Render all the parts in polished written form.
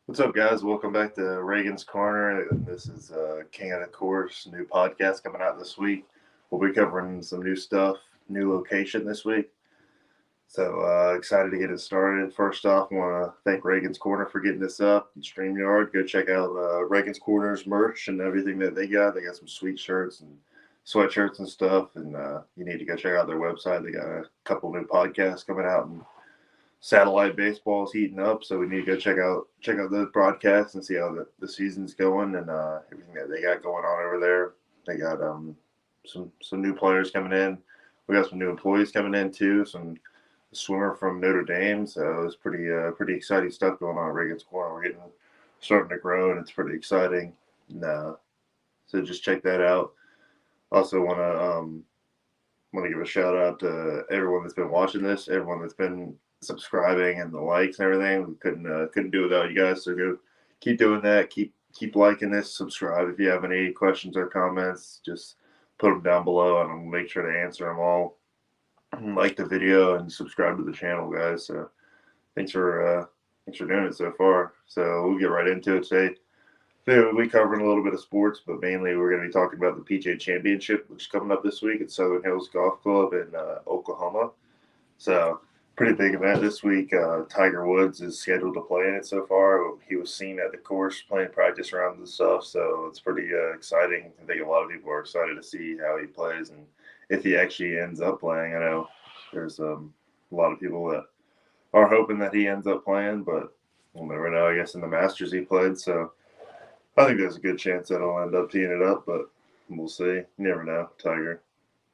What's up, guys? Welcome back to Reagan's Corner. This is King of the Course, new podcast coming out this week. We'll be covering some new stuff, new location this week. So excited to get it started. First off, I want to thank Reagan's Corner for getting this up. StreamYard, go check out Reagan's Corner's merch and everything that they got. They got some sweet shirts and sweatshirts and stuff. And you need to go check out their website. They got a couple new podcasts coming out, and satellite baseball is heating up, so we need to go check out those broadcasts and see how the season's going and everything that they got going on over there. They got some new players coming in. We got some new employees coming in too. Some swimmer from Notre Dame, so it's pretty exciting stuff going on at Reagan's Corner. We're starting to grow, and it's pretty exciting. And, so just check that out. Also want to give a shout out to everyone that's been watching this, everyone that's been subscribing and the likes and everything. We couldn't do it without you guys. So go keep doing that. Keep liking this. Subscribe if you have any questions or comments. Just put them down below, and I'll make sure to answer them all. Like the video and subscribe to the channel, guys. So thanks for doing it so far. So we'll get right into it today. Today we'll be covering a little bit of sports, but mainly we're going to be talking about the PGA Championship, which is coming up this week at Southern Hills Golf Club in Oklahoma. So pretty big event this week. Tiger Woods is scheduled to play in it so far. He was seen at the course playing practice rounds and stuff, so it's pretty exciting. I think a lot of people are excited to see how he plays and if he actually ends up playing. I know there's a lot of people that are hoping that he ends up playing, but we'll never know. I guess in the Masters he played, so I think there's a good chance that he'll end up teeing it up, but we'll see. You never know. Tiger,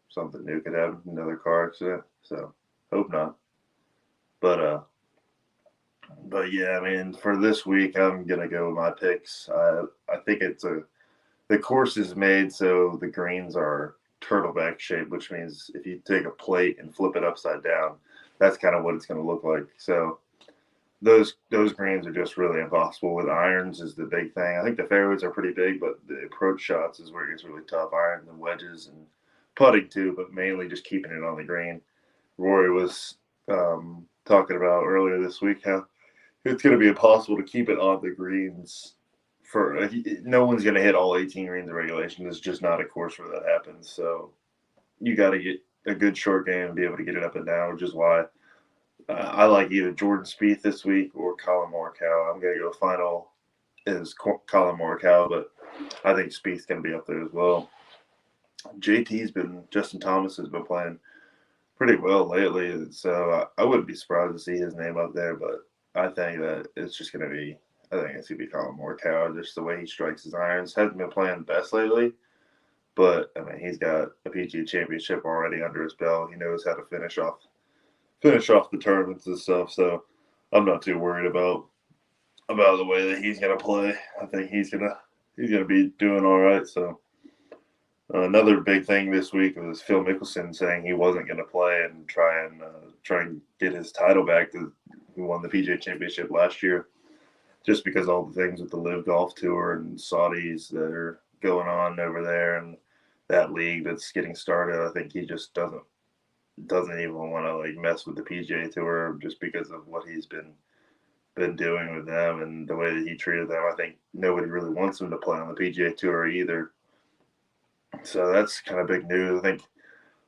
something new could happen, another car accident, so hope not. But yeah, I mean, for this week, I'm gonna go with my picks. I think the course is made so the greens are turtleback shaped, which means if you take a plate and flip it upside down, that's kind of what it's gonna look like. So those greens are just really impossible. With irons is the big thing. I think the fairways are pretty big, but the approach shots is where it gets really tough. Irons and wedges and putting too, but mainly just keeping it on the green. Rory was talking about earlier this week how it's going to be impossible to keep it on the greens. No one's going to hit all 18 greens in regulation. There's just not a course where that happens. So you got to get a good short game and be able to get it up and down, which is why I like either Jordan Spieth this week or Colin Morikawa. I'm going to go final is Colin Morikawa, but I think Spieth's going to be up there as well. Justin Thomas has been playing pretty well lately, so I wouldn't be surprised to see his name up there, but I think that it's just going to be, I think it's going to be Colin Morikawa, just the way he strikes his irons. Hasn't been playing the best lately, but, I mean, he's got a PGA Championship already under his belt. He knows how to finish off the tournaments and stuff, so I'm not too worried about the way that he's going to play. I think he's gonna be doing all right, so. Another big thing this week was Phil Mickelson saying he wasn't going to play and try and get his title back. He won the PGA Championship last year, just because all the things with the Live Golf Tour and Saudis that are going on over there and that league that's getting started. I think he just doesn't even want to like mess with the PGA Tour just because of what he's been doing with them and the way that he treated them. I think nobody really wants him to play on the PGA Tour either. So that's kind of big news. I think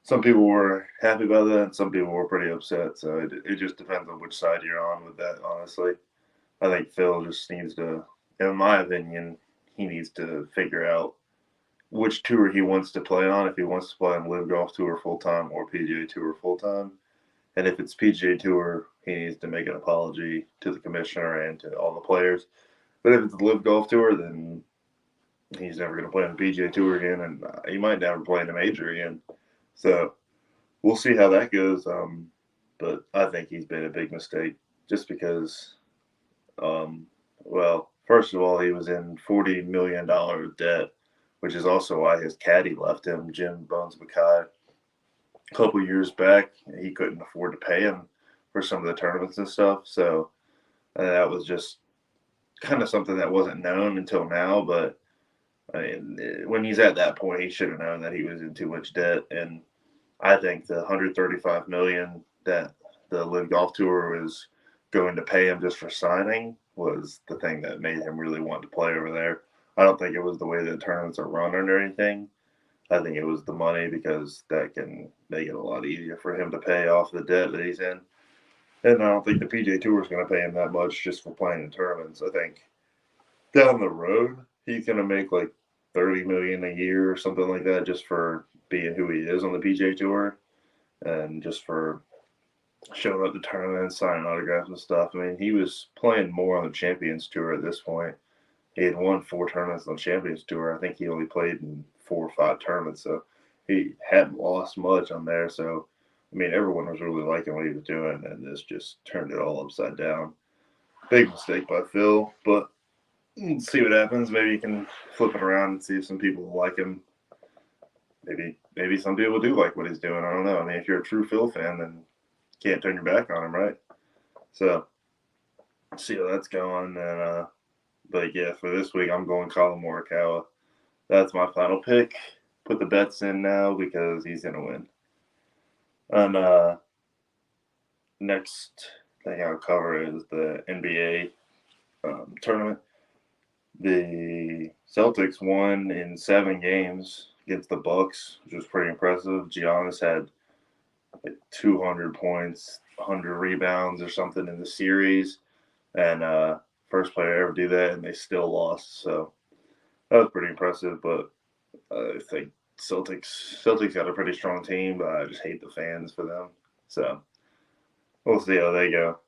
some people were happy about that and some people were pretty upset. So it just depends on which side you're on with that, honestly. I think Phil just needs to, in my opinion, he needs to figure out which tour he wants to play on, if he wants to play on Live Golf Tour full-time or PGA Tour full-time. And if it's PGA Tour, he needs to make an apology to the commissioner and to all the players. But if it's the Live Golf Tour, then he's never going to play on the PGA Tour again, and he might never play in a major again. So we'll see how that goes. But I think he's made a big mistake just because, well, first of all, he was in $40 million debt, which is also why his caddy left him, Jim Bones Mackay. A couple years back, he couldn't afford to pay him for some of the tournaments and stuff. So that was just kind of something that wasn't known until now, but I mean, when he's at that point, he should have known that he was in too much debt. And I think the $135 million that the Live Golf Tour was going to pay him just for signing was the thing that made him really want to play over there. I don't think it was the way the tournaments are run or anything. I think it was the money because that can make it a lot easier for him to pay off the debt that he's in. And I don't think the PGA Tour is going to pay him that much just for playing in tournaments. I think down the road he's going to make like 30 million a year or something like that just for being who he is on the PGA Tour and just for showing up to tournaments, signing autographs and stuff. I mean, he was playing more on the Champions Tour at this point. He had won 4 tournaments on the Champions Tour. I think he only played in 4 or 5 tournaments, so he hadn't lost much on there. So, I mean, everyone was really liking what he was doing, and this just turned it all upside down. Big mistake by Phil, but let's see what happens. Maybe you can flip it around and see if some people like him. Maybe some people do like what he's doing. I don't know. I mean, if you're a true Phil fan, then you can't turn your back on him, right? So, see how that's going. And but yeah, for this week, I'm going Colin Morikawa. That's my final pick. Put the bets in now because he's gonna win. And next thing I'll cover is the NBA tournament. The Celtics won in 7 games against the Bucks, which was pretty impressive. Giannis had like 200 points, 100 rebounds or something in the series, and first player to ever do that, and they still lost. So that was pretty impressive. But I think Celtics got a pretty strong team, but I just hate the fans for them. So we'll see how they go.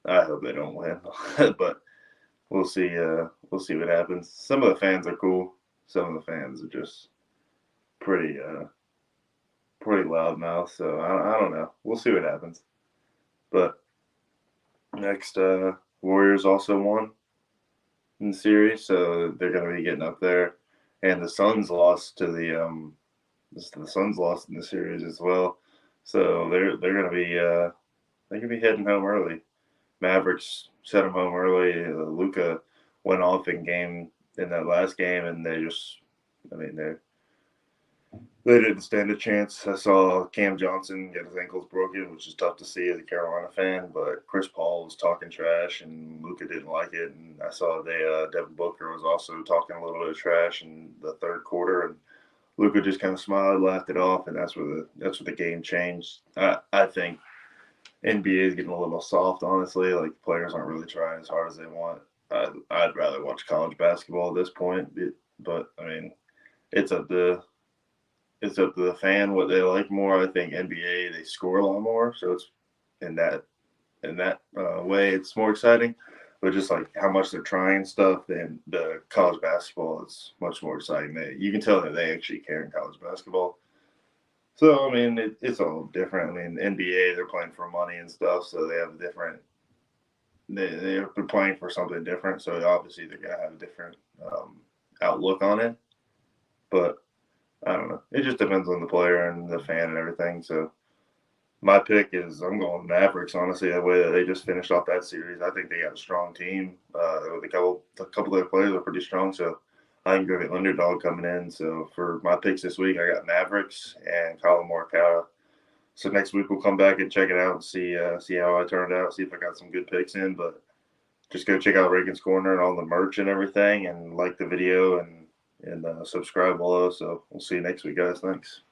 I hope they don't win, but we'll see. We'll see what happens. Some of the fans are cool. Some of the fans are just pretty loudmouth. So I don't know. We'll see what happens. But next, Warriors also won in the series, so they're going to be getting up there. And the Suns lost to the Suns lost in the series as well. So they're going to be heading home early. Mavericks sent them home early. Luka went off in that last game, and they didn't stand a chance. I saw Cam Johnson get his ankles broken, which is tough to see as a Carolina fan. But Chris Paul was talking trash, and Luka didn't like it. And I saw Devin Booker was also talking a little bit of trash in the third quarter, and Luka just kind of smiled, laughed it off, and that's where the game changed. I think NBA is getting a little soft, honestly. Like, players aren't really trying as hard as they want. I'd rather watch college basketball at this point, but I mean, it's up to the fan what they like more. I think NBA, they score a lot more, so it's in that way it's more exciting. But just like how much they're trying stuff, then the college basketball is much more exciting. You can tell that they actually care in college basketball. So I mean, it's all different. I mean, NBA, they're playing for money and stuff, so they have different. They're playing for something different, so obviously they're gonna have a different outlook on it. But I don't know. It just depends on the player and the fan and everything. So my pick is I'm going Mavericks. Honestly, the way that they just finished off that series, I think they got a strong team. With a couple of their players are pretty strong. So I can go the underdog coming in. So for my picks this week, I got Mavericks and Colin Morikawa. So next week we'll come back and check it out and see how I turned out. See if I got some good picks in. But just go check out Reagan's Corner and all the merch and everything, and like the video and subscribe below. So we'll see you next week, guys. Thanks.